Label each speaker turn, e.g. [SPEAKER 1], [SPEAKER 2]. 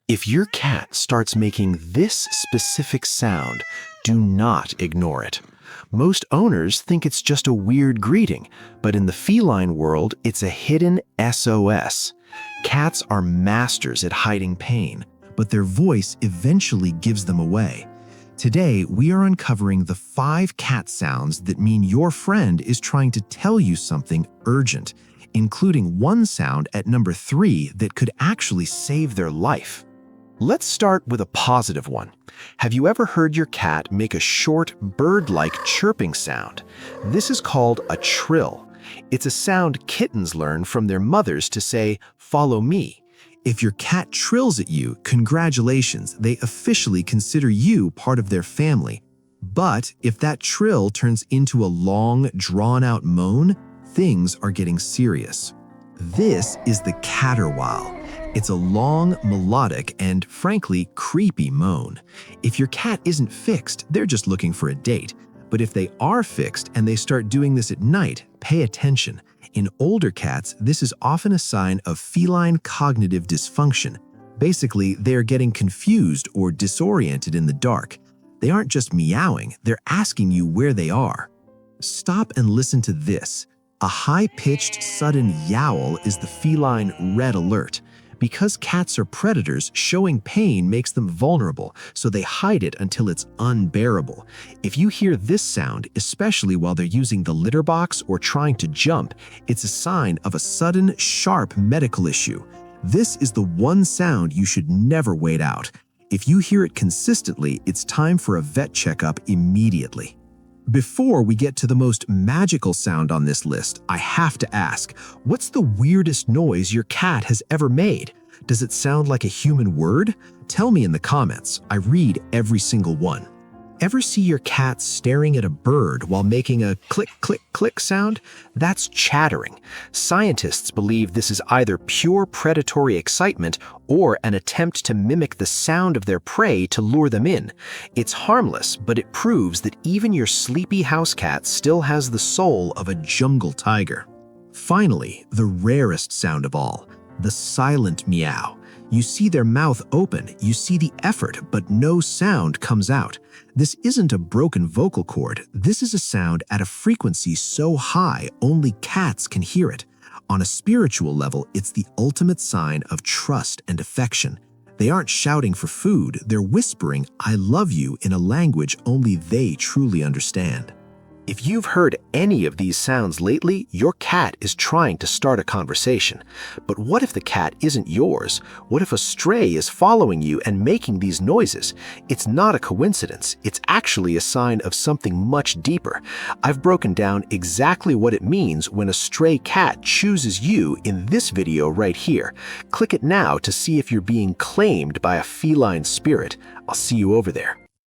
[SPEAKER 1] If your cat starts making this specific sound, do not ignore it. Most owners think it's just a weird greeting, but in the feline world, it's a hidden SOS. Cats are masters at hiding pain, but their voice eventually gives them away. Today, we are uncovering the 5 cat sounds that mean your friend is trying to tell you something urgent, including one sound at number 3 that could actually save their life. Let's start with a positive one. Have you ever heard your cat make a short, bird-like chirping sound? This is called a trill. It's a sound kittens learn from their mothers to say, "Follow me." If your cat trills at you, congratulations, they officially consider you part of their family. But if that trill turns into a long, drawn-out moan, things are getting serious. This is the caterwaul. It's a long, melodic, and frankly, creepy moan. If your cat isn't fixed, they're just looking for a date. But if they are fixed and they start doing this at night, pay attention. In older cats, this is often a sign of feline cognitive dysfunction. Basically, they are getting confused or disoriented in the dark. They aren't just meowing, they're asking you where they are. Stop and listen to this. A high-pitched, sudden yowl is the feline red alert. Because cats are predators, showing pain makes them vulnerable, so they hide it until it's unbearable. If you hear this sound, especially while they're using the litter box or trying to jump, it's a sign of a sudden, sharp medical issue. This is the one sound you should never wait out. If you hear it consistently, it's time for a vet checkup immediately. Before we get to the most magical sound on this list, I have to ask, what's the weirdest noise your cat has ever made? Does it sound like a human word? Tell me in the comments. I read every single one. Ever see your cat staring at a bird while making a click, click, click sound? That's chattering. Scientists believe this is either pure predatory excitement or an attempt to mimic the sound of their prey to lure them in. It's harmless, but it proves that even your sleepy house cat still has the soul of a jungle tiger. Finally, the rarest sound of all, the silent meow. You see their mouth open, you see the effort, but no sound comes out. This isn't a broken vocal cord. This is a sound at a frequency so high only cats can hear it. On a spiritual level, it's the ultimate sign of trust and affection. They aren't shouting for food, they're whispering, "I love you," in a language only they truly understand. If you've heard any of these sounds lately, your cat is trying to start a conversation. But what if the cat isn't yours? What if a stray is following you and making these noises? It's not a coincidence. It's actually a sign of something much deeper. I've broken down exactly what it means when a stray cat chooses you in this video right here. Click it now to see if you're being claimed by a feline spirit. I'll see you over there.